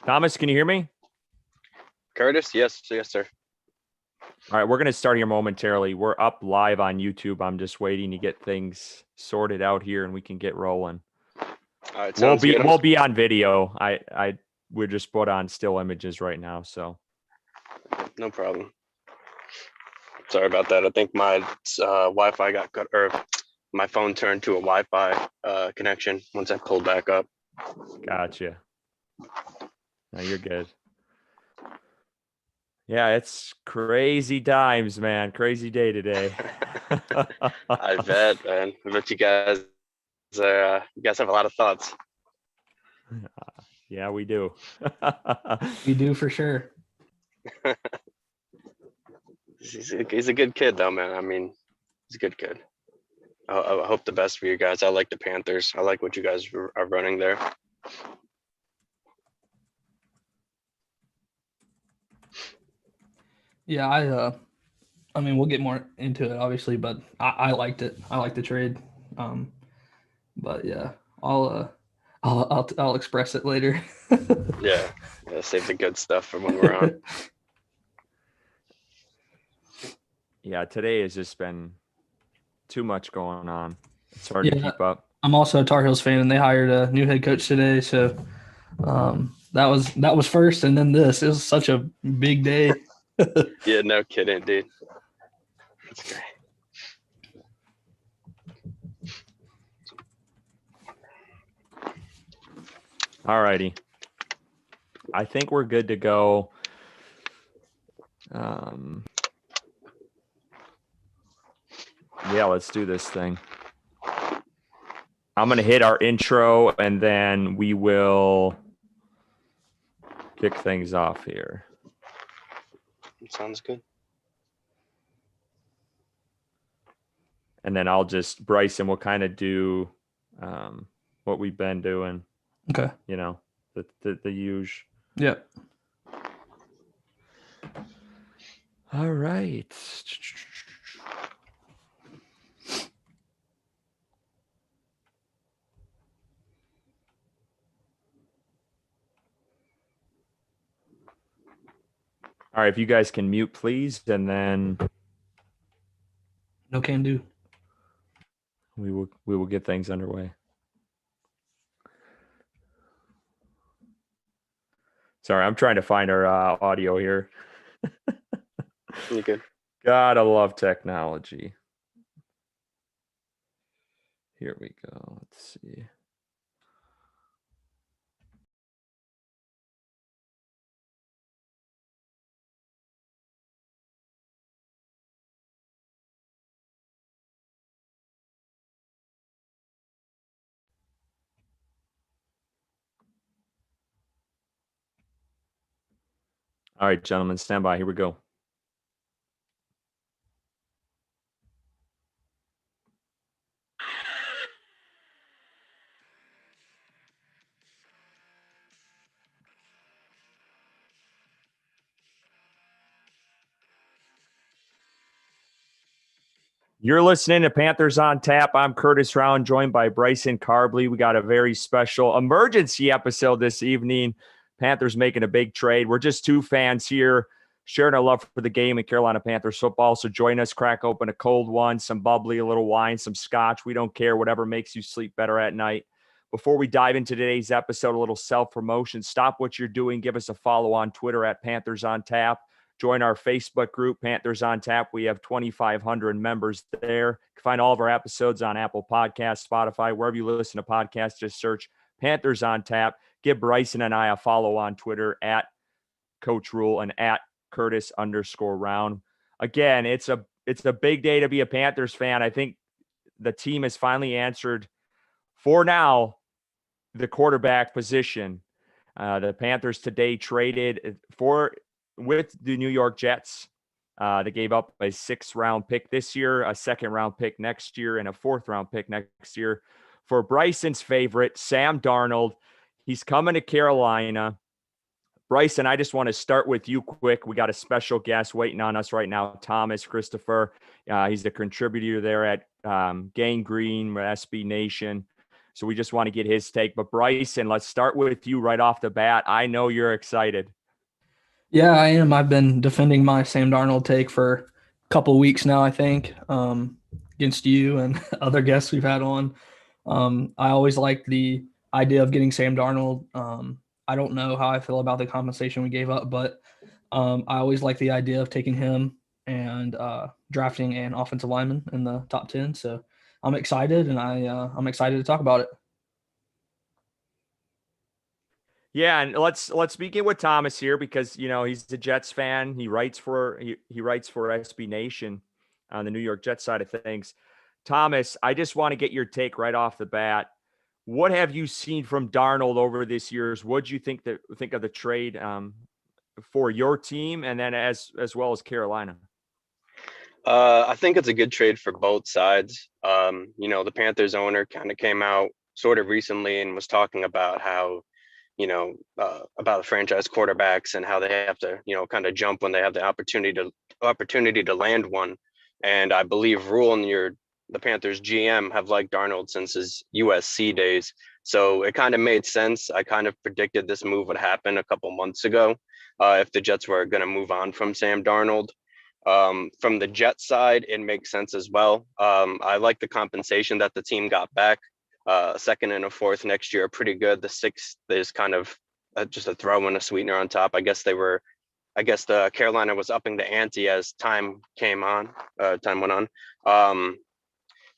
Thomas, can you hear me? Curtis? Yes, sir. All right, we're going to start here momentarily. We're up live on YouTube. I'm just waiting to get things sorted out here and we can get rolling. All right, sounds good. We'll be on video. We're just put on still images right now, so. No problem. Sorry about that. I think my Wi-Fi got cut, or my phone turned to a Wi-Fi connection once I pulled back up. Gotcha. No, you're good. Yeah, it's crazy times, man. Crazy day today. I bet, man. I bet you guys have a lot of thoughts. Yeah, we do. We do for sure. He's a good kid, though, man. I mean, he's a good kid. I hope the best for you guys. I like the Panthers. I like what you guys are running there. Yeah, I mean, we'll get more into it, obviously, but I liked it. I like the trade. But yeah, I'll express it later. Yeah, save the good stuff for when we're on. Yeah, today has just been too much going on. It's hard to keep up. I'm also a Tar Heels fan, and they hired a new head coach today, so that was first, and then this. It was such a big day. Yeah, no kidding, dude. That's great. All righty. I think we're good to go. Yeah, let's do this thing. I'm going to hit our intro, and then we will kick things off here. Sounds good. And then Bryson will kind of do what we've been doing. Okay. You know, the huge. Yep. All right. All right, if you guys can mute, please, and then no can do. We will get things underway. Sorry, I'm trying to find our audio here. You good? Gotta love technology. Here we go. Let's see. All right, gentlemen, stand by. Here we go. You're listening to Panthers on Tap. I'm Curtis Round, joined by Bryson Carbley. We got a very special emergency episode this evening. Panthers making a big trade. We're just two fans here sharing our love for the game and Carolina Panthers football. So join us, crack open a cold one, some bubbly, a little wine, some scotch. We don't care, whatever makes you sleep better at night. Before we dive into today's episode, a little self-promotion. Stop what you're doing. Give us a follow on Twitter at Panthers on Tap. Join our Facebook group, Panthers on Tap. We have 2,500 members there. You can find all of our episodes on Apple Podcasts, Spotify, wherever you listen to podcasts. Just search Panthers on Tap. Give Bryson and I a follow on Twitter at Coach Rule and at Curtis_Round. Again, it's a big day to be a Panthers fan. I think the team has finally answered, for now, the quarterback position. The Panthers today traded with the New York Jets. They gave up a 6th-round pick this year, a 2nd-round pick next year, and a 4th-round pick next year for Bryson's favorite, Sam Darnold. He's coming to Carolina. Bryson, I just want to start with you quick. We got a special guest waiting on us right now, Thomas Christopher. He's the contributor there at Gang Green, SB Nation. So we just want to get his take. But Bryson, let's start with you right off the bat. I know you're excited. Yeah, I am. I've been defending my Sam Darnold take for a couple weeks now, I think, against you and other guests we've had on. I always liked the idea of getting Sam Darnold. I don't know how I feel about the compensation we gave up, but I always like the idea of taking him and drafting an offensive lineman in the top 10. So I'm excited, and I'm excited to talk about it. Yeah, and let's begin with Thomas here because he's a Jets fan. He writes for SB Nation on the New York Jets side of things. Thomas, I just want to get your take right off the bat. What have you seen from Darnold over this years? What'd you think of the trade for your team, and then as well as Carolina? I think it's a good trade for both sides. The Panthers owner kind of came out sort of recently and was talking about how, about franchise quarterbacks and how they have to, kind of jump when they have the opportunity to land one. And I believe Rule and the Panthers GM have liked Darnold since his USC days. So it kind of made sense. I kind of predicted this move would happen a couple months ago if the Jets were going to move on from Sam Darnold. From the Jets side, it makes sense as well. I like the compensation that the team got back. A second and a fourth next year are pretty good. The sixth is kind of just a throw and a sweetener on top. I guess the Carolina was upping the ante as time went on.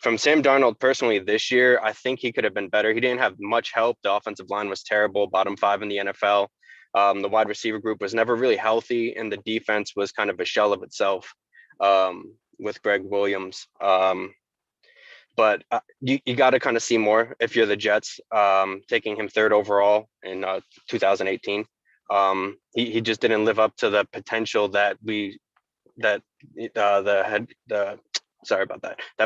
From Sam Darnold personally this year, I think he could have been better. He didn't have much help. The offensive line was terrible, bottom 5 in the NFL. The wide receiver group was never really healthy, and the defense was kind of a shell of itself with Greg Williams. But you got to kind of see more if you're the Jets, taking him third overall in 2018. He just didn't live up to the potential that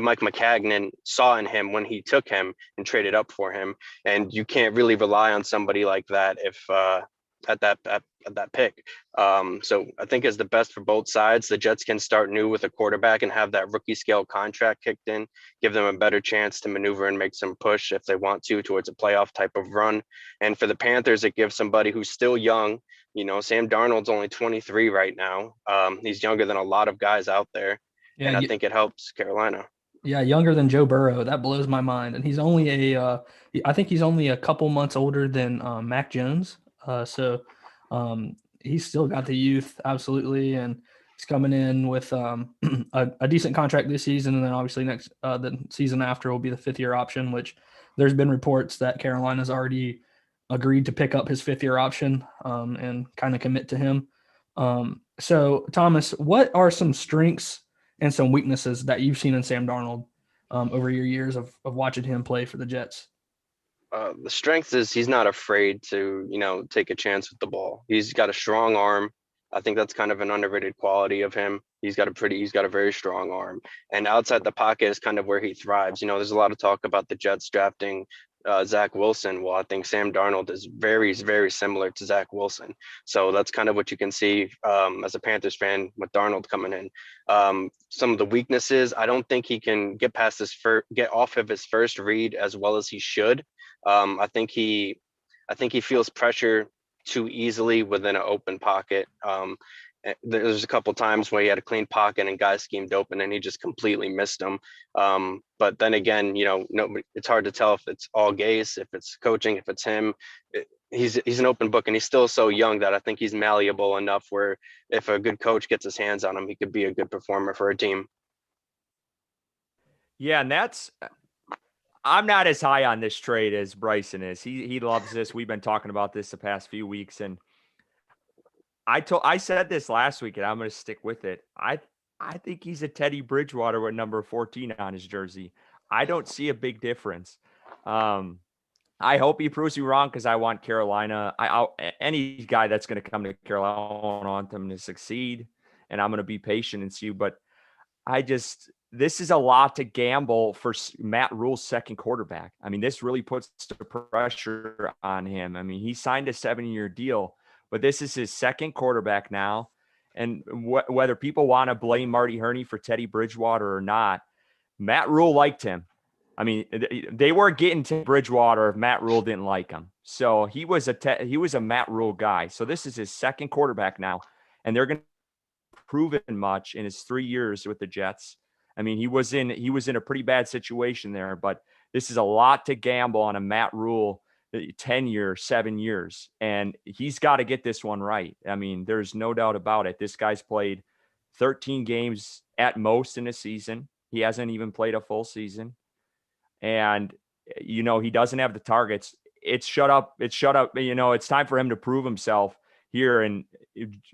Mike McCagnon saw in him when he took him and traded up for him. And you can't really rely on somebody like that if at that pick. So I think it's the best for both sides. The Jets can start new with a quarterback and have that rookie scale contract kicked in, give them a better chance to maneuver and make some push if they want to towards a playoff type of run. And for the Panthers, it gives somebody who's still young. Sam Darnold's only 23 right now. He's younger than a lot of guys out there. Yeah, and I think it helps Carolina. Yeah, younger than Joe Burrow. That blows my mind. And he's only I think he's only a couple months older than Mac Jones. So he's still got the youth, absolutely, and he's coming in with a decent contract this season, and then obviously the season after will be the 5th-year option, which there's been reports that Carolina's already agreed to pick up his 5th-year option and kind of commit to him. So, Thomas, what are some strengths and some weaknesses that you've seen in Sam Darnold over your years of watching him play for the Jets? The strength is he's not afraid to, take a chance with the ball. He's got a strong arm. I think that's kind of an underrated quality of him. He's got a very strong arm, and outside the pocket is kind of where he thrives. There's a lot of talk about the Jets drafting Zach Wilson. Well, I think Sam Darnold is very, very similar to Zach Wilson. So that's kind of what you can see as a Panthers fan with Darnold coming in. Some of the weaknesses, I don't think he can get off of his first read as well as he should. I think he feels pressure too easily within an open pocket. There's a couple times where he had a clean pocket and guys schemed open and he just completely missed them. But then again, it's hard to tell if it's all Gase, if it's coaching, if it's him. He's an open book, and he's still so young that I think he's malleable enough where if a good coach gets his hands on him, he could be a good performer for a team. Yeah, and I'm not as high on this trade as Bryson is. He loves this. We've been talking about this the past few weeks, and I said this last week, and I'm going to stick with it. I think he's a Teddy Bridgewater with number 14 on his jersey. I don't see a big difference. I hope he proves me wrong because I want Carolina. Any guy that's going to come to Carolina, I want them to succeed, and I'm going to be patient and see. But this is a lot to gamble for Matt Rule's second quarterback. I mean, this really puts the pressure on him. I mean, he signed a 7-year deal, but this is his second quarterback now. And whether people want to blame Marty Hurney for Teddy Bridgewater or not, Matt Rule liked him. I mean, they weren't getting to Bridgewater if Matt Rule didn't like him. So he was a Matt Rule guy. So this is his second quarterback now, and they're going to prove it much in his 3 years with the Jets. I mean, he was in a pretty bad situation there, but this is a lot to gamble on a Matt Rule 10 years, 7 years, and he's got to get this one right. I mean, there's no doubt about it. This guy's played 13 games at most in a season. He hasn't even played a full season. And, he doesn't have the targets. It's shut up. It's time for him to prove himself here and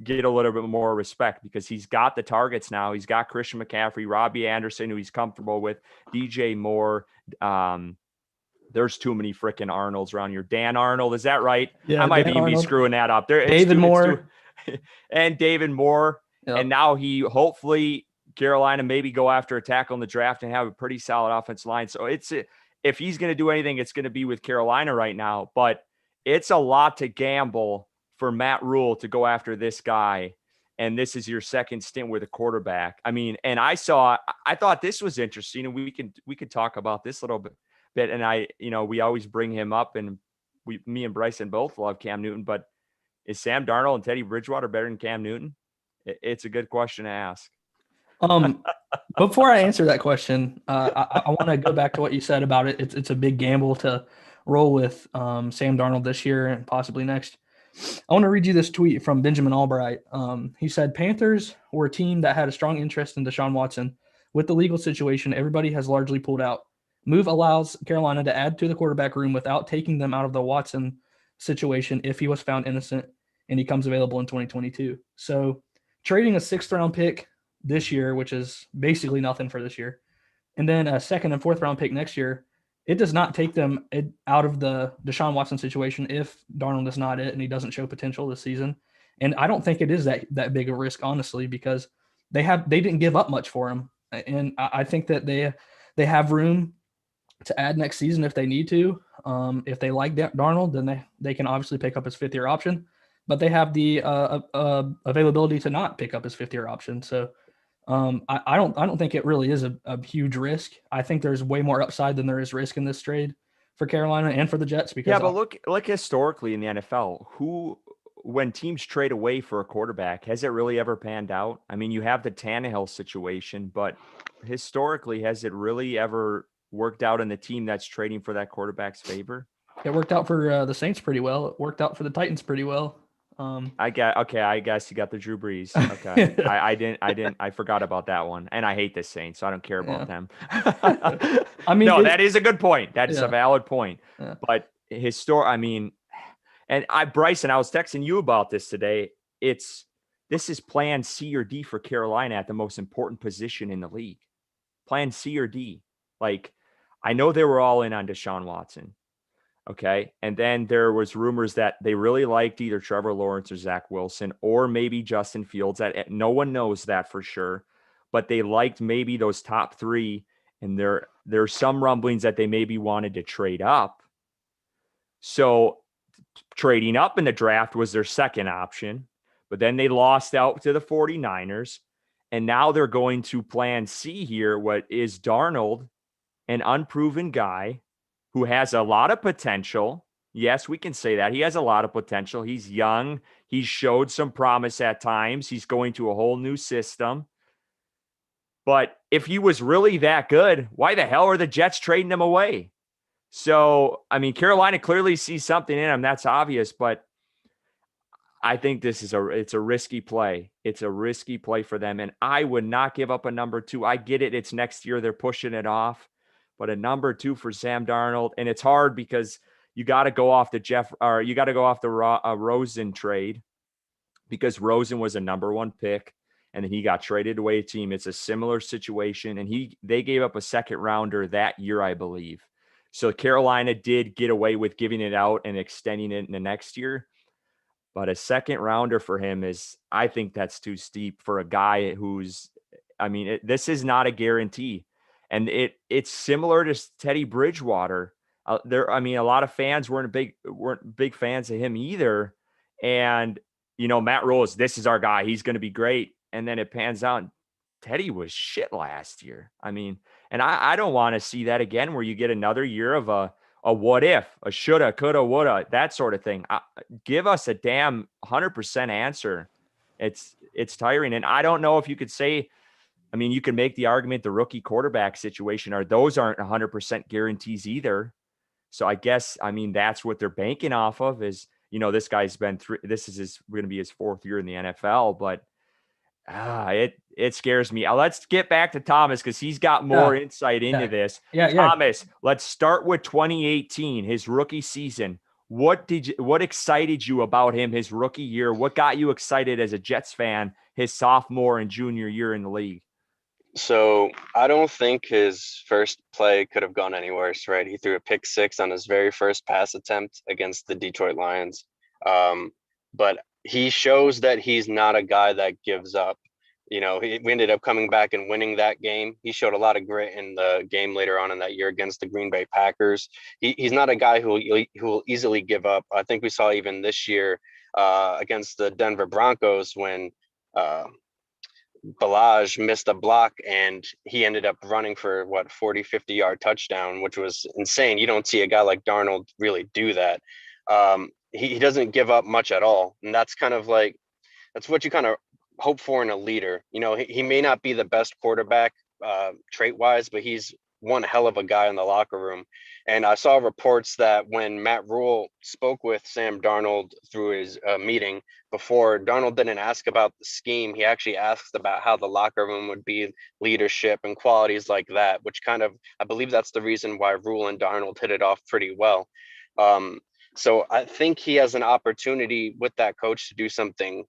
get a little bit more respect because he's got the targets now. He's got Christian McCaffrey, Robbie Anderson, who he's comfortable with, DJ Moore. There's too many freaking Arnolds around here. Dan Arnold, is that right? Yeah, I might even be screwing that up. David Moore. And David Moore. Yep. And now hopefully Carolina maybe go after a tackle in the draft and have a pretty solid offensive line. So if he's going to do anything, it's going to be with Carolina right now. But it's a lot to gamble for Matt Rule to go after this guy. And this is your second stint with a quarterback. I mean, and I thought this was interesting, and we could talk about this a little bit. And we always bring him up, and me and Bryson both love Cam Newton. But is Sam Darnold and Teddy Bridgewater better than Cam Newton? It's a good question to ask. Before I answer that question, I want to go back to what you said about it. It's a big gamble to roll with Sam Darnold this year and possibly next. I want to read you this tweet from Benjamin Albright. He said, Panthers were a team that had a strong interest in Deshaun Watson. With the legal situation, everybody has largely pulled out. Move allows Carolina to add to the quarterback room without taking them out of the Watson situation if he was found innocent and he comes available in 2022. So trading a 6th-round pick this year, which is basically nothing for this year, and then a 2nd and 4th-round pick next year, it does not take them out of the Deshaun Watson situation if Darnold is not it and he doesn't show potential this season. And I don't think it is that big of a risk, honestly, because they didn't give up much for him. And I think that they have room to add next season if they need to. If they like Darnold, then they can obviously pick up his 5th-year option, but they have the availability to not pick up his 5th-year option. So I don't think it really is a huge risk. I think there's way more upside than there is risk in this trade for Carolina and for the Jets. Because but look historically in the NFL, when teams trade away for a quarterback, has it really ever panned out? I mean, you have the Tannehill situation, but historically, has it really ever worked out in the team that's trading for that quarterback's favor? It worked out for the Saints pretty well. It worked out for the Titans pretty well. I guess you got the Drew Brees. Okay. I forgot about that one. And I hate the Saints, so I don't care about them. I mean, that is a good point. That is a valid point. Yeah. But Bryson, I was texting you about this today. This is plan C or D for Carolina at the most important position in the league. Plan C or D. Like, I know they were all in on Deshaun Watson. Okay. And then there was rumors that they really liked either Trevor Lawrence or Zach Wilson, or maybe Justin Fields. That no one knows that for sure, but they liked maybe those top 3. And there's some rumblings that they maybe wanted to trade up. So trading up in the draft was their second option, but then they lost out to the 49ers. And now they're going to plan C here. What is Darnold, an unproven guy who has a lot of potential. Yes, we can say that. He has a lot of potential. He's young. He's showed some promise at times. He's going to a whole new system. But if he was really that good, why the hell are the Jets trading him away? So, I mean, Carolina clearly sees something in him. That's obvious, but I think it's a risky play. It's a risky play for them. And I would not give up a number 2. I get it. It's next year. They're pushing it off. But a number 2 for Sam Darnold, and it's hard because you got to go off the Rosen trade, because Rosen was a number 1 pick, and then he got traded away to a team. It's a similar situation, and they gave up a 2nd rounder that year, I believe. So Carolina did get away with giving it out and extending it in the next year, but a 2nd rounder for him I think that's too steep for a guy this is not a guarantee. And it's similar to Teddy Bridgewater. A lot of fans weren't big fans of him either. And, Matt Rule this is our guy. He's going to be great. And then it pans out. Teddy was shit last year. I mean, and I don't want to see that again where you get another year of a what if, a shoulda, coulda, woulda, that sort of thing. Give us a damn 100% answer. It's tiring. And I don't know if you could say, I mean, you can make the argument the rookie quarterback situation those aren't 100% guarantees either. So I guess, I mean, that's what they're banking off of is, this guy's been this is going to be his 4th year in the NFL, but it scares me. Let's get back to Thomas because he's got more insight into this. Thomas, let's start with 2018, his rookie season. What excited you about him his rookie year? What got you excited as a Jets fan his sophomore and junior year in the league? So I don't think his first play could have gone any worse, right? He threw a pick 6 on his very first pass attempt against the Detroit Lions. But he shows that he's not a guy that gives up. We ended up coming back and winning that game. He showed a lot of grit in the game later on in that year against the Green Bay Packers. He's not a guy who will easily give up. I think we saw even this year against the Denver Broncos when Balaj missed a block and he ended up running for 40, 50-yard touchdown, which was insane. You don't see a guy like Darnold really do that. He doesn't give up much at all. And that's kind of like, that's what you kind of hope for in a leader. He may not be the best quarterback trait wise, but he's one hell of a guy in the locker room. And I saw reports that when Matt Rule spoke with Sam Darnold through his meeting before, Darnold didn't ask about the scheme. He actually asked about how the locker room would be, leadership and qualities like that, which kind of, I believe that's the reason why Rule and Darnold hit it off pretty well. So I think he has an opportunity with that coach to do something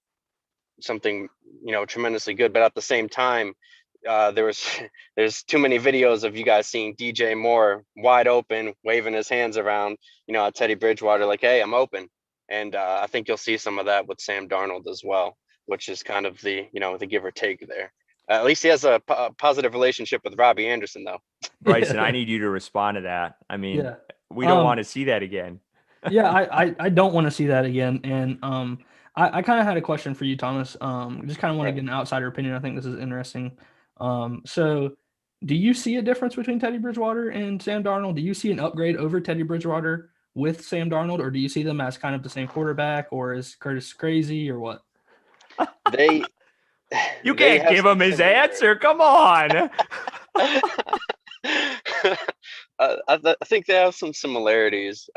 tremendously good. But at the same time, there's too many videos of you guys seeing DJ Moore wide open, waving his hands around, at Teddy Bridgewater, like, hey, I'm open. And I think you'll see some of that with Sam Darnold as well, which is kind of the give or take there. At least he has a positive relationship with Robbie Anderson, though. Bryson, I need you to respond to that. I mean, we don't want to see that again. I don't want to see that again. And I kind of had a question for you, Thomas. Just kind of want to get an outsider opinion. I think this is interesting. So do you see a difference between Teddy Bridgewater and Sam Darnold? Do you see an upgrade over Teddy Bridgewater with Sam Darnold, or do you see them as kind of the same quarterback, or is Curtis crazy, or what? You can't give him his answer. Come on. I think they have some similarities.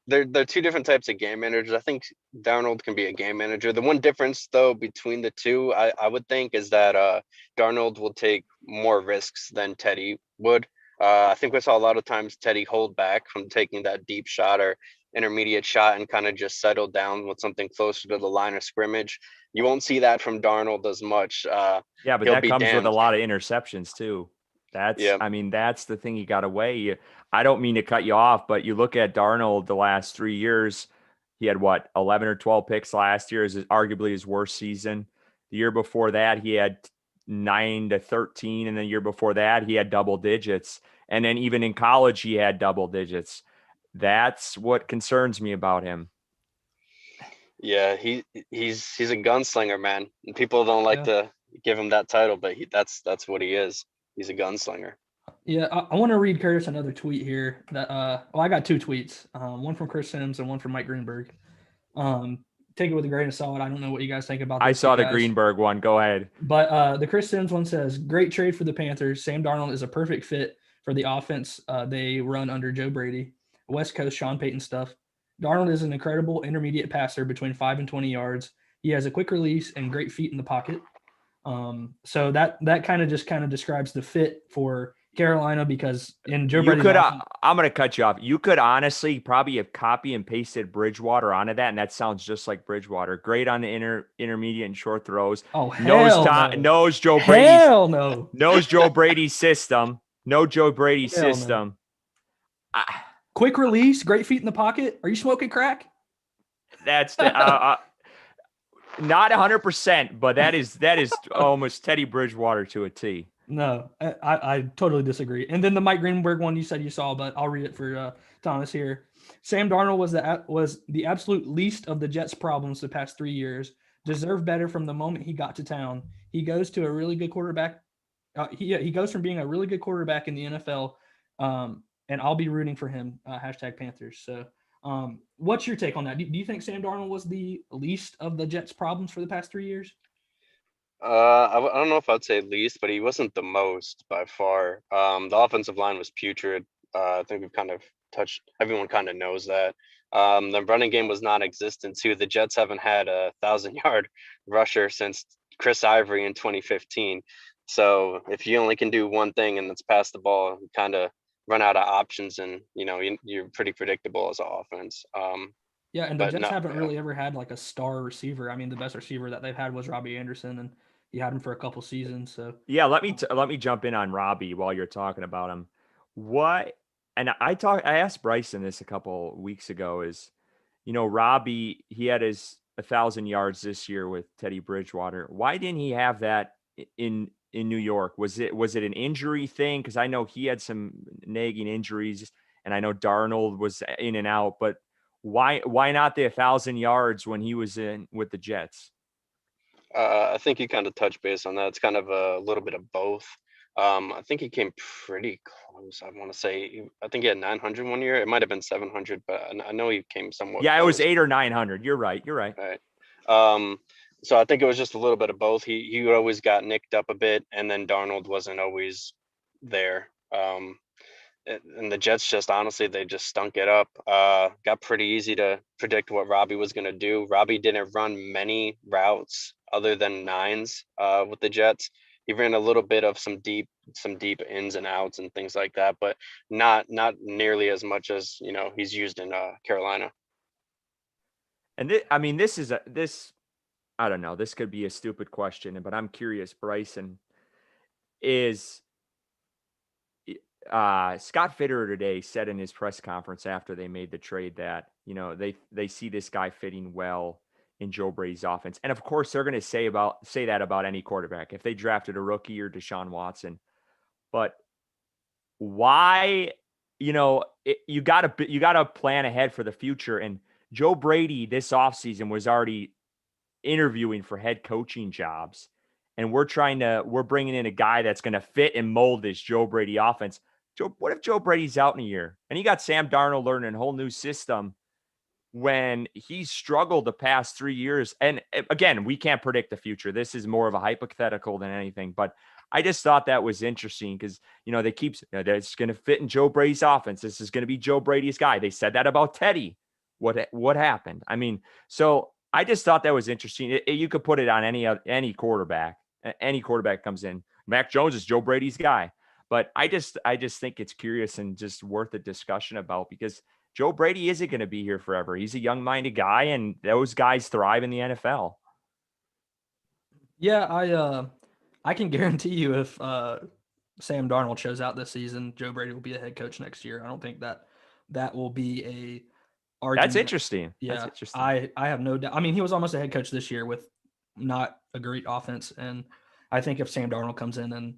They're two different types of game managers. I think Darnold can be a game manager. The one difference, though, between the two, I would think, is that Darnold will take more risks than Teddy would. I think we saw a lot of times Teddy hold back from taking that deep shot or intermediate shot and kind of just settle down with something closer to the line of scrimmage. You won't see that from Darnold as much. But that comes with a lot of interceptions, too. I mean, that's the thing you got to weigh. I don't mean to cut you off, but you look at Darnold the last 3 years, he had 11 or 12 picks last year, is arguably his worst season. The year before that, he had 9 to 13. And the year before that, he had double digits. And then even in college, he had double digits. That's what concerns me about him. Yeah, he's a gunslinger, man. And people don't like to give him that title, but that's what he is. He's a gunslinger. Yeah, I want to read Curtis another tweet here. That I got 2 tweets, one from Chris Sims and one from Mike Greenberg. Take it with a grain of salt. I don't know what you guys think about this. I saw the Greenberg one. Go ahead. But the Chris Sims one says, great trade for the Panthers. Sam Darnold is a perfect fit for the offense they run under Joe Brady. West Coast Sean Payton stuff. Darnold is an incredible intermediate passer between 5 and 20 yards. He has a quick release and great feet in the pocket. So that kind of describes the fit for Carolina, because in Joe Brady's offense, I'm going to cut you off. You could honestly probably have copy and pasted Bridgewater onto that, and that sounds just like Bridgewater. Great on the intermediate and short throws. Oh, hell no. Knows Joe Brady's system. No Joe Brady system. No. Quick release, great feet in the pocket. Are you smoking crack? That's not 100%, but that is almost Teddy Bridgewater to a T. No, I totally disagree. And then the Mike Greenberg one you said you saw, but I'll read it for Thomas here. Sam Darnold was the absolute least of the Jets' problems the past 3 years. Deserved better from the moment he got to town. he goes to a really good quarterback. He goes from being a really good quarterback in the NFL, and I'll be rooting for him. Hashtag Panthers. So, what's your take on that? Do you think Sam Darnold was the least of the Jets' problems for the past 3 years? I don't know if I'd say least, but he wasn't the most by far. The offensive line was putrid. I think we've kind of touched. Everyone kind of knows that. The running game was non-existent too. The Jets haven't had a 1,000-yard rusher since Chris Ivory in 2015. So if you only can do one thing and it's pass the ball, you kind of run out of options, and you're pretty predictable as an offense. Yeah, and the Jets no, haven't really ever had like a star receiver. I mean, the best receiver that they've had was Robbie Anderson, and he had him for a couple seasons. So Yeah, let me jump in on Robbie while you're talking about him. What and I asked Bryson this a couple weeks ago is, Robbie, he had his 1,000 yards this year with Teddy Bridgewater. Why didn't he have that in New York? Was it an injury thing? Because I know he had some nagging injuries, and I know Darnold was in and out, but why not the 1,000 yards when he was in with the Jets? I think you kind of touched base on that. It's kind of a little bit of both. I think he came pretty close. I want to say, I think he had 900 one year. It might have been 700, but I know he came somewhat Yeah, close. it was 800 or 900. You're right. Right. So I think it was just a little bit of both. He always got nicked up a bit, and then Darnold wasn't always there. And the Jets just honestly, they just stunk it up. Got pretty easy to predict what Robbie was going to do. Robbie didn't run many routes other than nines with the Jets. He ran a little bit of some deep ins and outs and things like that, but not nearly as much as he's used in Carolina. And this I don't know. This could be a stupid question, but I'm curious, Bryson. Is Scott Fitterer today said in his press conference after they made the trade that they see this guy fitting well in Joe Brady's offense, and of course they're going to say that about any quarterback if they drafted a rookie or Deshaun Watson. But why? You got to plan ahead for the future. And Joe Brady this offseason was already interviewing for head coaching jobs, and we're bringing in a guy that's going to fit and mold this Joe Brady offense. What if Joe Brady's out in a year and you got Sam Darnold learning a whole new system when he's struggled the past 3 years? And again, we can't predict the future. This is more of a hypothetical than anything, but I just thought that was interesting because, they keep, that's going to fit in Joe Brady's offense. This is going to be Joe Brady's guy. They said that about Teddy. What happened? I mean, so I just thought that was interesting. You could put it on any quarterback. Any quarterback comes in. Mac Jones is Joe Brady's guy. But I just think it's curious and just worth a discussion about, because Joe Brady isn't going to be here forever. He's a young-minded guy, and those guys thrive in the NFL. Yeah, I can guarantee you if Sam Darnold shows out this season, Joe Brady will be a head coach next year. I don't think that will be a argument. That's interesting. Yeah, that's interesting. I have no doubt. I mean, he was almost a head coach this year with not a great offense, and I think if Sam Darnold comes in and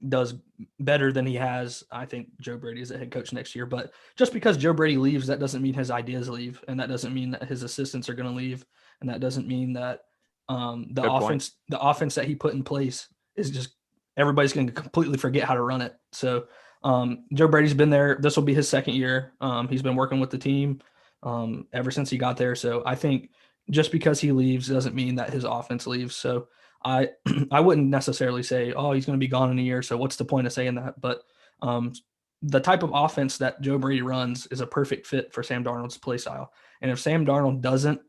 does better than he has, I think Joe Brady is a head coach next year. But just because Joe Brady leaves, that doesn't mean his ideas leave, and that doesn't mean that his assistants are going to leave, and that doesn't mean that the offense that he put in place is just everybody's going to completely forget how to run it. So Joe Brady's been there. This will be his second year. He's been working with the team ever since he got there. So I think just because he leaves doesn't mean that his offense leaves. So I wouldn't necessarily say, oh, he's going to be gone in a year, so what's the point of saying that? But the type of offense that Joe Brady runs is a perfect fit for Sam Darnold's play style. And if Sam Darnold doesn't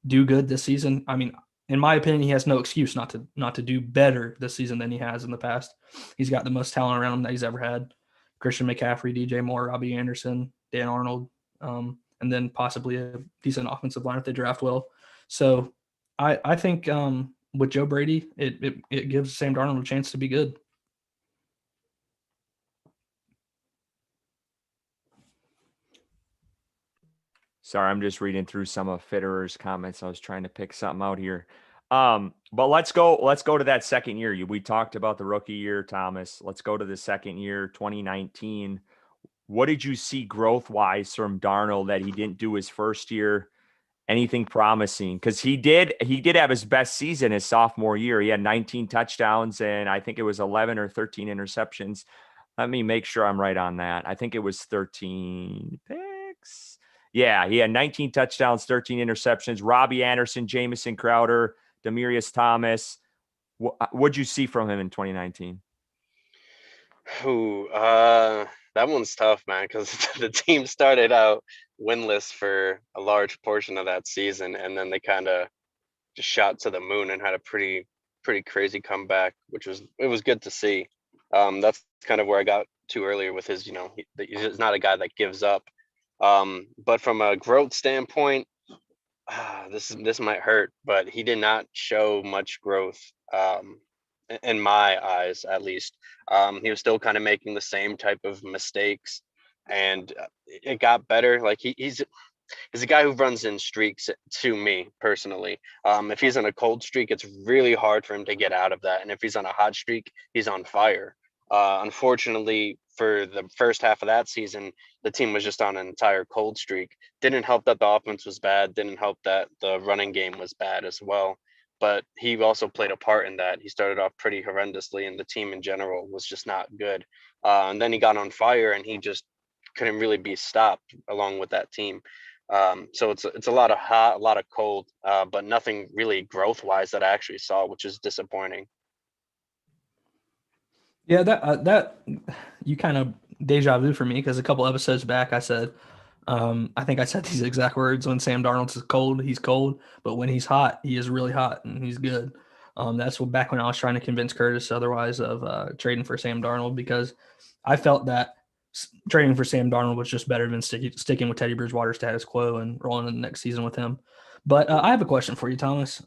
do good this season, I mean, in my opinion, he has no excuse not to do better this season than he has in the past. He's got the most talent around him that he's ever had. Christian McCaffrey, DJ Moore, Robbie Anderson, Dan Arnold, and then possibly a decent offensive line if they draft well. So I think with Joe Brady, it gives Sam Darnold a chance to be good. Sorry, I'm just reading through some of Fitterer's comments. I was trying to pick something out here. But let's go to that second year. We talked about the rookie year, Thomas. Let's go to the second year, 2019. What did you see growth-wise from Darnold that he didn't do his first year? anything promising? Because he did have his best season his sophomore year. He had 19 touchdowns and I think it was 11 or 13 interceptions. Let me make sure I'm right on that. I think it was 13 picks. Yeah, he had 19 touchdowns, 13 interceptions. Robbie Anderson, Jamison Crowder, Demaryius Thomas. What'd you see from him in 2019? That one's tough, man, because the team started out winless for a large portion of that season, and then they kind of just shot to the moon and had a pretty crazy comeback, which was good to see. That's kind of where I got to earlier with his, he's not a guy that gives up. But from a growth standpoint, this might hurt, but he did not show much growth. In my eyes, at least. He was still kind of making the same type of mistakes, and it got better. Like he's a guy who runs in streaks to me personally. If he's on a cold streak, it's really hard for him to get out of that. And if he's on a hot streak, he's on fire. Unfortunately, for the first half of that season, the team was just on an entire cold streak. Didn't help that the offense was bad. Didn't help that the running game was bad as well. But he also played a part in that. He started off pretty horrendously, and the team in general was just not good. And then he got on fire, and he just couldn't really be stopped along with that team. So it's a lot of hot, a lot of cold, but nothing really growth wise that I actually saw, which is disappointing. Yeah, that you kind of deja vu for me because a couple episodes back I said, I think I said these exact words: when Sam Darnold's cold, he's cold, but when he's hot, he is really hot and he's good. That's what back when I was trying to convince Curtis otherwise of trading for Sam Darnold, because I felt that trading for Sam Darnold was just better than sticking with Teddy Bridgewater status quo and rolling in the next season with him. But I have a question for you, Thomas.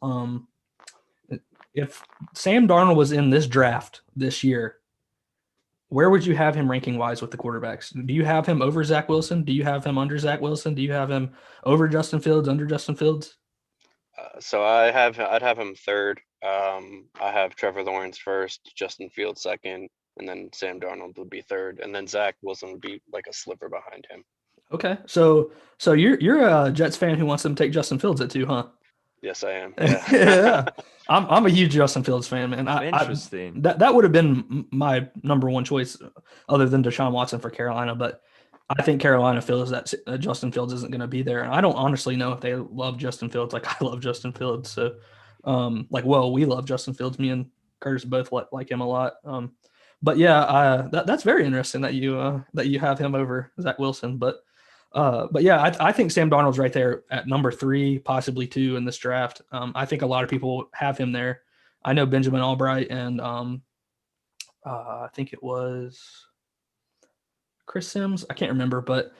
If Sam Darnold was in this draft this year, where would you have him ranking wise with the quarterbacks? Do you have him over Zach Wilson? Do you have him under Zach Wilson? Do you have him over Justin Fields, under Justin Fields? So I'd have him third. I have Trevor Lawrence first, Justin Fields second, and then Sam Darnold would be third, and then Zach Wilson would be like a sliver behind him. Okay, so you're a Jets fan who wants them to take Justin Fields at 2, huh? Yes, I am. Yeah. Yeah. I'm a huge Justin Fields fan, man. Interesting. That would have been my number one choice other than Deshaun Watson for Carolina, but I think Carolina feels that Justin Fields isn't going to be there. And I don't honestly know if they love Justin Fields like I love Justin Fields. So, we love Justin Fields. Me and Curtis both like him a lot. But yeah, that's very interesting that you have him over Zach Wilson. But yeah, I think Sam Darnold's right there at number 3, possibly 2 in this draft. I think a lot of people have him there. I know Benjamin Albright and I think it was Chris Sims. I can't remember, but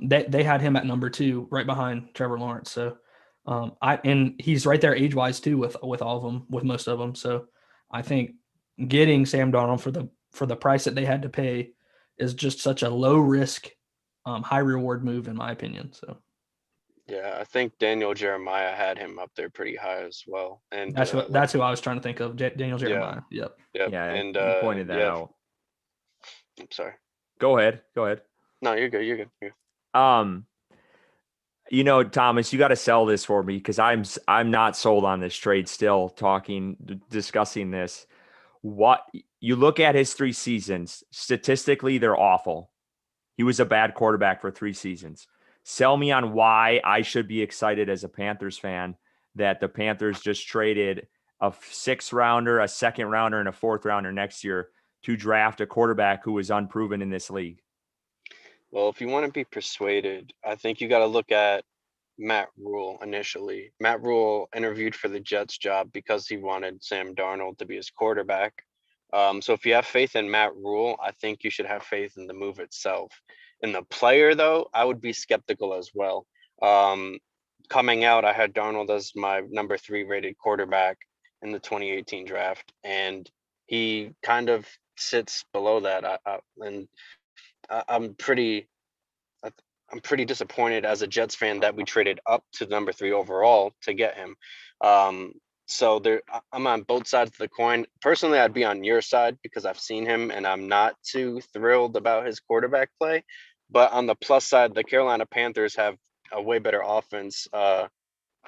they had him at number 2, right behind Trevor Lawrence. So and he's right there age wise too with all of them, with most of them. So I think getting Sam Darnold for the price that they had to pay is just such a low risk, high reward move in my opinion. So yeah, I think Daniel Jeremiah had him up there pretty high as well. And that's who I was trying to think of, Daniel Jeremiah. Yeah. Yep. Yeah, and you pointed that out. I'm sorry. Go ahead. No, you're good. You're good. Thomas, you got to sell this for me because I'm not sold on this trade still, discussing this. What you look at his 3 seasons, statistically, they're awful. He was a bad quarterback for 3 seasons. Sell me on why I should be excited as a Panthers fan that the Panthers just traded a 6th rounder, a 2nd rounder, and a 4th rounder next year to draft a quarterback who is unproven in this league. Well, if you want to be persuaded, I think you got to look at Matt Rule initially. Matt Rule interviewed for the Jets job because he wanted Sam Darnold to be his quarterback. So if you have faith in Matt Rule, I think you should have faith in the move itself. In the player, though, I would be skeptical as well. Coming out, I had Darnold as my number 3 rated quarterback in the 2018 draft, and he kind of sits below that. I'm pretty disappointed as a Jets fan that we traded up to number 3 overall to get him. So I'm on both sides of the coin. Personally, I'd be on your side because I've seen him and I'm not too thrilled about his quarterback play. But on the plus side, the Carolina Panthers have a way better offense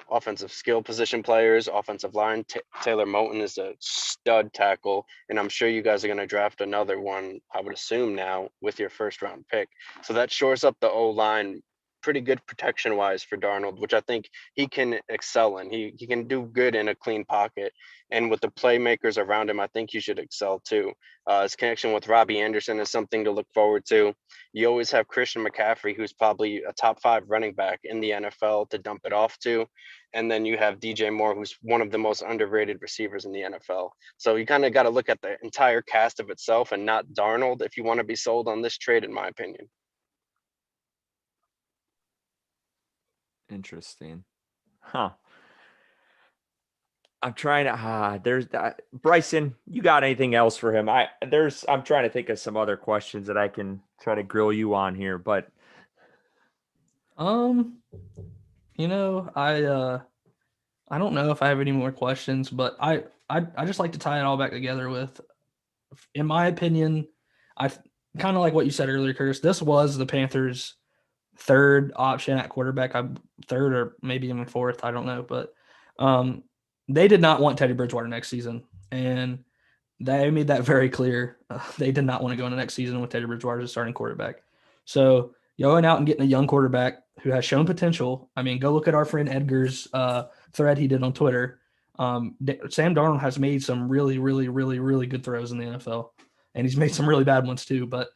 offensive skill position players, offensive line. Taylor Moton is a stud tackle, and I'm sure you guys are going to draft another one, I would assume now, with your first round pick. So that shores up the O-line pretty good protection wise for Darnold, which I think he can excel in. He can do good in a clean pocket. And with the playmakers around him, I think he should excel too. His connection with Robbie Anderson is something to look forward to. You always have Christian McCaffrey, who's probably a top 5 running back in the NFL, to dump it off to. And then you have DJ Moore, who's one of the most underrated receivers in the NFL. So you kind of got to look at the entire cast of itself and not Darnold if you want to be sold on this trade, in my opinion. Interesting. Huh. I'm trying to there's that. Bryson, you got anything else for him? I'm trying to think of some other questions that I can try to grill you on here, but you know, I don't know if I have any more questions, but I just like to tie it all back together with, in my opinion, I kind of like what you said earlier, Curtis. This was the Panthers' third option at quarterback, third or maybe even fourth, I don't know, but they did not want Teddy Bridgewater next season, and they made that very clear. They did not want to go into next season with Teddy Bridgewater as a starting quarterback. So going out and getting a young quarterback who has shown potential. I mean, go look at our friend Edgar's thread he did on Twitter. Sam Darnold has made some really, really, really, really good throws in the NFL, and he's made some really bad ones too. But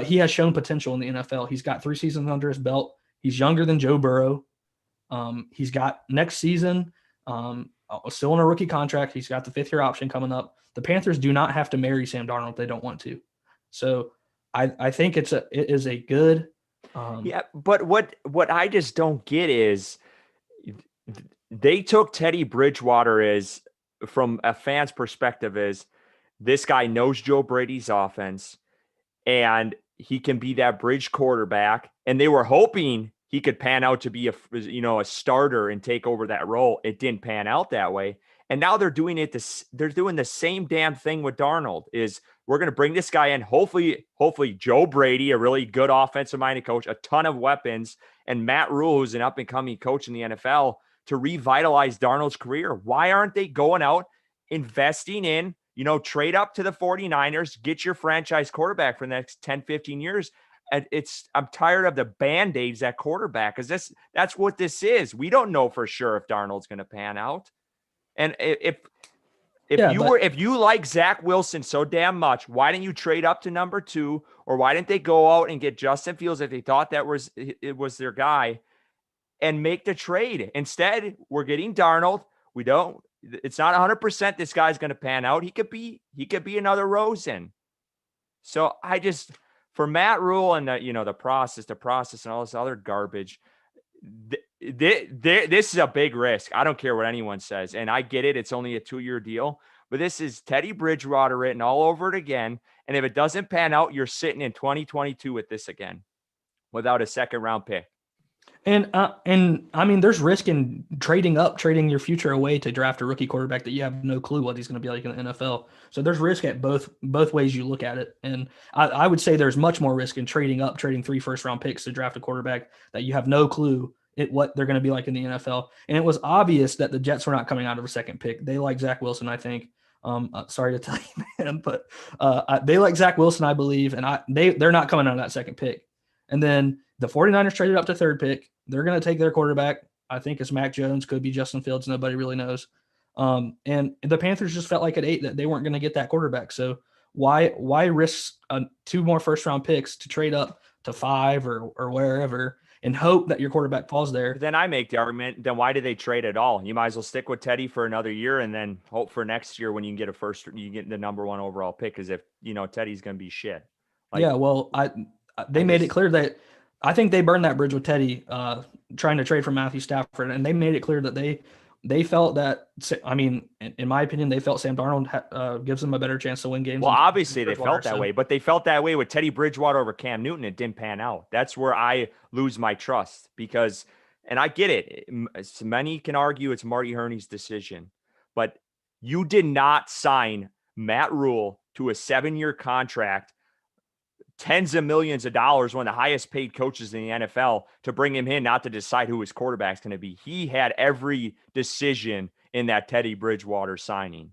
he has shown potential in the NFL. He's got 3 seasons under his belt. He's younger than Joe Burrow. He's got next season, still on a rookie contract. He's got the 5th-year option coming up. The Panthers do not have to marry Sam Darnold if they don't want to. So I think it is a good. Yeah, but what I just don't get is they took Teddy Bridgewater as, from a fan's perspective, is this guy knows Joe Brady's offense and he can be that bridge quarterback. And they were hoping he could pan out to be a starter and take over that role. It didn't pan out that way. And now they're doing they're doing the same damn thing with Darnold. Is we're going to bring this guy in, hopefully Joe Brady, a really good offensive minded coach, a ton of weapons, and Matt Rule, who's an up and coming coach in the NFL, to revitalize Darnold's career. Why aren't they going out, investing in, trade up to the 49ers, get your franchise quarterback for the next 10, 15 years? And I'm tired of the Band-Aids at quarterback, because that's what this is. We don't know for sure if Darnold's going to pan out. And if you like Zach Wilson so damn much, why didn't you trade up to number 2? Or why didn't they go out and get Justin Fields if they thought it was their guy, and make the trade? Instead, we're getting Darnold. It's not 100% this guy's going to pan out. He could be another Rosen. So for Matt Rule and the process and all this other garbage, this is a big risk. I don't care what anyone says. And I get it. It's only a 2-year deal, but this is Teddy Bridgewater written all over it again. And if it doesn't pan out, you're sitting in 2022 with this again, without a 2nd-round pick. And I mean, there's risk in trading your future away to draft a rookie quarterback that you have no clue what he's going to be like in the NFL. So there's risk at both ways you look at it. And I would say there's much more risk in trading 3 first-round picks to draft a quarterback that you have no clue what they're going to be like in the NFL. And it was obvious that the Jets were not coming out of a 2nd pick. They like Zach Wilson, I think. Sorry to tell you, man, but they like Zach Wilson, I believe, and they're not coming out of that 2nd pick. And then the 49ers traded up to 3rd pick. They're going to take their quarterback. I think it's Mac Jones, could be Justin Fields. Nobody really knows. And the Panthers just felt like at 8 that they weren't going to get that quarterback. So why risk 2 more first-round picks to trade up to 5 or wherever and hope that your quarterback falls there? Then I make the argument, then why did they trade at all? You might as well stick with Teddy for another year and then hope for next year when you can get you get the number 1 overall pick, as if, Teddy's going to be shit. They made it clear that I think they burned that bridge with Teddy trying to trade for Matthew Stafford, and they made it clear that they felt that, I mean, in my opinion, they felt Sam Darnold gives them a better chance to win games. Well, obviously they felt that way, but they felt that way with Teddy Bridgewater over Cam Newton. It didn't pan out. That's where I lose my trust, because, and I get it, many can argue it's Marty Herney's decision, but you did not sign Matt Rule to a 7-year contract tens of millions of dollars, one of the highest paid coaches in the NFL, to bring him in, not to decide who his quarterback's going to be. He had every decision in that Teddy Bridgewater signing.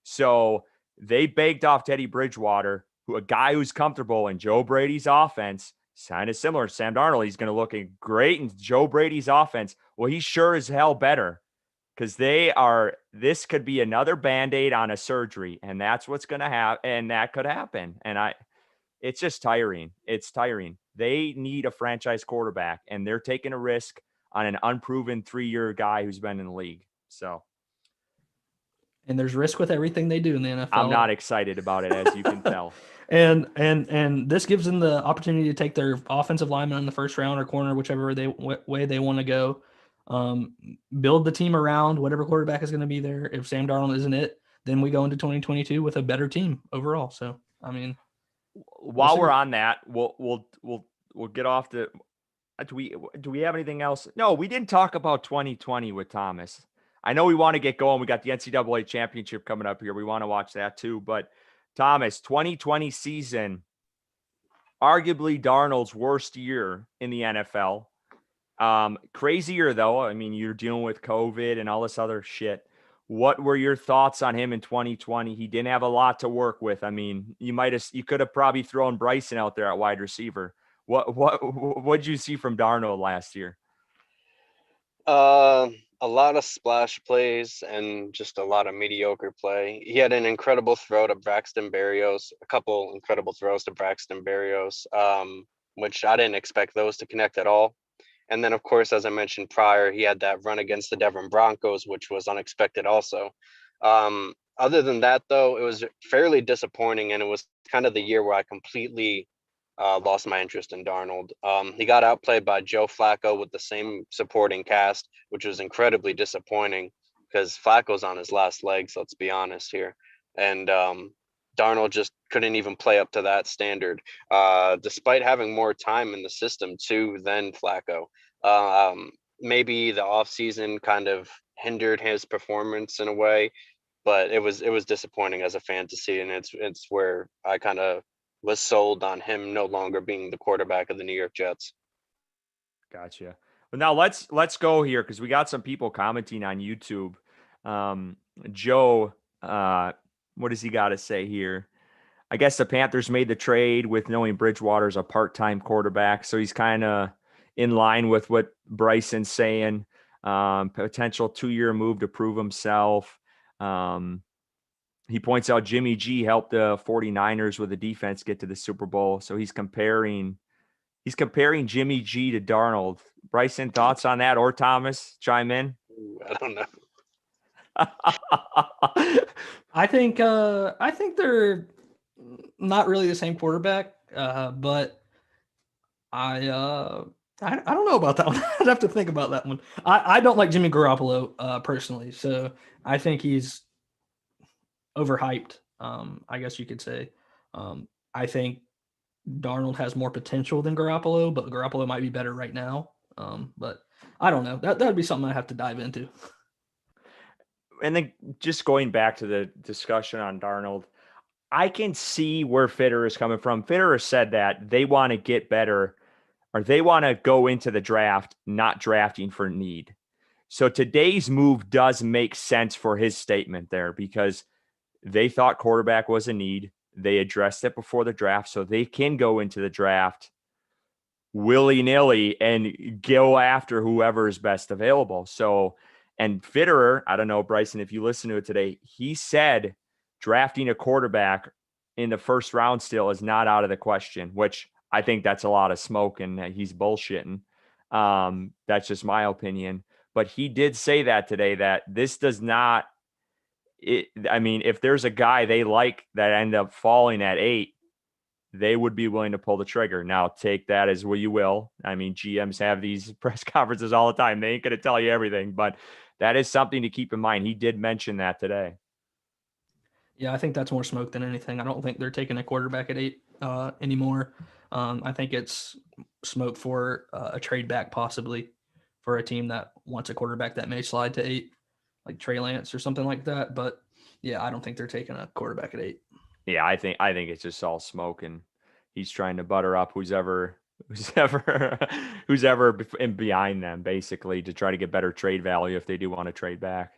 So they baked off Teddy Bridgewater, a guy who's comfortable in Joe Brady's offense, kind of similar to Sam Darnold. He's going to look great in Joe Brady's offense. Well, he's sure as hell better, because this could be another Band-Aid on a surgery, and that's what's going to happen, and that could happen. And it's just tiring. It's tiring. They need a franchise quarterback, and they're taking a risk on an unproven 3-year guy who's been in the league. So, and there's risk with everything they do in the NFL. I'm not excited about it, as you can tell. And this gives them the opportunity to take their offensive lineman in the first round or corner, whichever way they want to go. Build the team around whatever quarterback is going to be there. If Sam Darnold isn't it, then we go into 2022 with a better team overall. So, I mean, while we're on that, we'll get off the. Do we have anything else? No, we didn't talk about 2020 with Thomas. I know we want to get going. We got the NCAA championship coming up here. We want to watch that too. But Thomas, 2020 season, arguably Darnold's worst year in the NFL. Crazy year though. I mean, you're dealing with COVID and all this other shit. What were your thoughts on him in 2020? He didn't have a lot to work with. I mean, you could have probably thrown Bryson out there at wide receiver. What'd you see from Darnold last year? A lot of splash plays and just a lot of mediocre play. He had an incredible throw to Braxton Berrios, a couple incredible throws to Braxton Berrios, which I didn't expect those to connect at all. And then, of course, as I mentioned prior, he had that run against the Denver Broncos, which was unexpected also. Other than that, though, it was fairly disappointing, and it was kind of the year where I completely lost my interest in Darnold. He got outplayed by Joe Flacco with the same supporting cast, which was incredibly disappointing because Flacco's on his last legs, let's be honest here. And Darnold just couldn't even play up to that standard, despite having more time in the system too than Flacco. Maybe the offseason kind of hindered his performance in a way, but it was disappointing as a fan to see, and it's where I kind of was sold on him no longer being the quarterback of the New York Jets. Gotcha. Well, now let's go here because we got some people commenting on YouTube. Joe, what does he got to say here? I guess the Panthers made the trade with knowing Bridgewater's a part-time quarterback, so he's kind of in line with what Bryson's saying. Potential 2-year move to prove himself. He points out Jimmy G helped the 49ers with the defense get to the Super Bowl. So he's comparing Jimmy G to Darnold. Bryson, thoughts on that, or Thomas, chime in? I don't know. I think they're not really the same quarterback, but I don't know about that one. I'd have to think about that one. I don't like Jimmy Garoppolo personally, so I think he's overhyped, I guess you could say. I think Darnold has more potential than Garoppolo, but Garoppolo might be better right now. But I don't know. That would be something I have to dive into. And then just going back to the discussion on Darnold, I can see where Fitterer is coming from. Fitterer said that they want to get better, or they want to go into the draft not drafting for need. So today's move does make sense for his statement there, because they thought quarterback was a need. They addressed it before the draft, so they can go into the draft willy-nilly and go after whoever is best available. So, and Fitterer, I don't know, Bryson, if you listen to it today, he said drafting a quarterback in the first round still is not out of the question, which I think that's a lot of smoke and he's bullshitting. That's just my opinion. But he did say that today, that this does not, if there's a guy they like that end up falling at 8, they would be willing to pull the trigger. Now, take that as what you will. I mean, GMs have these press conferences all the time. They ain't going to tell you everything, but that is something to keep in mind. He did mention that today. Yeah, I think that's more smoke than anything. I don't think they're taking a quarterback at 8 anymore. I think it's smoke for a trade back, possibly for a team that wants a quarterback that may slide to 8, like Trey Lance or something like that. But yeah, I don't think they're taking a quarterback at 8. Yeah, I think it's just all smoke, and he's trying to butter up who's ever in behind them, basically, to try to get better trade value if they do want to trade back.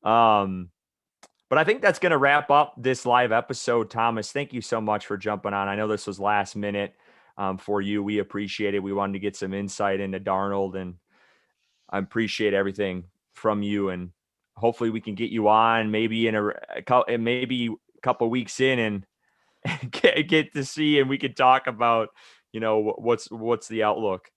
But I think that's going to wrap up this live episode. Thomas, thank you so much for jumping on. I know this was last minute for you. We appreciate it. We wanted to get some insight into Darnold, and I appreciate everything from you. And hopefully we can get you on maybe in a couple weeks in and get to see, and we could talk about, what's the outlook.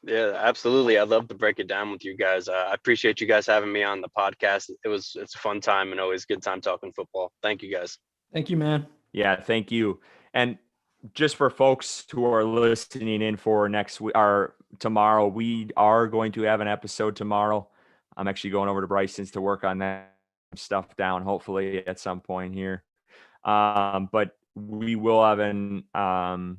Yeah, absolutely. I'd love to break it down with you guys. I appreciate you guys having me on the podcast. It's a fun time and always a good time talking football. Thank you guys. Thank you, man. Yeah, thank you. And just for folks who are listening in for next week or tomorrow, we are going to have an episode tomorrow. I'm actually going over to Bryson's to work on that stuff down, hopefully at some point here. But we will have a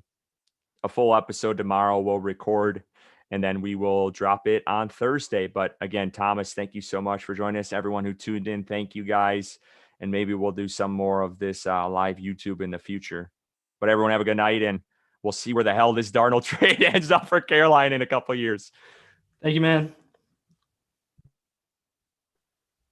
full episode tomorrow. We'll record, and then we will drop it on Thursday. But again, Thomas, thank you so much for joining us. Everyone who tuned in, thank you guys. And maybe we'll do some more of this live YouTube in the future. But everyone have a good night, and we'll see where the hell this Darnold trade ends up for Carolina in a couple of years. Thank you, man.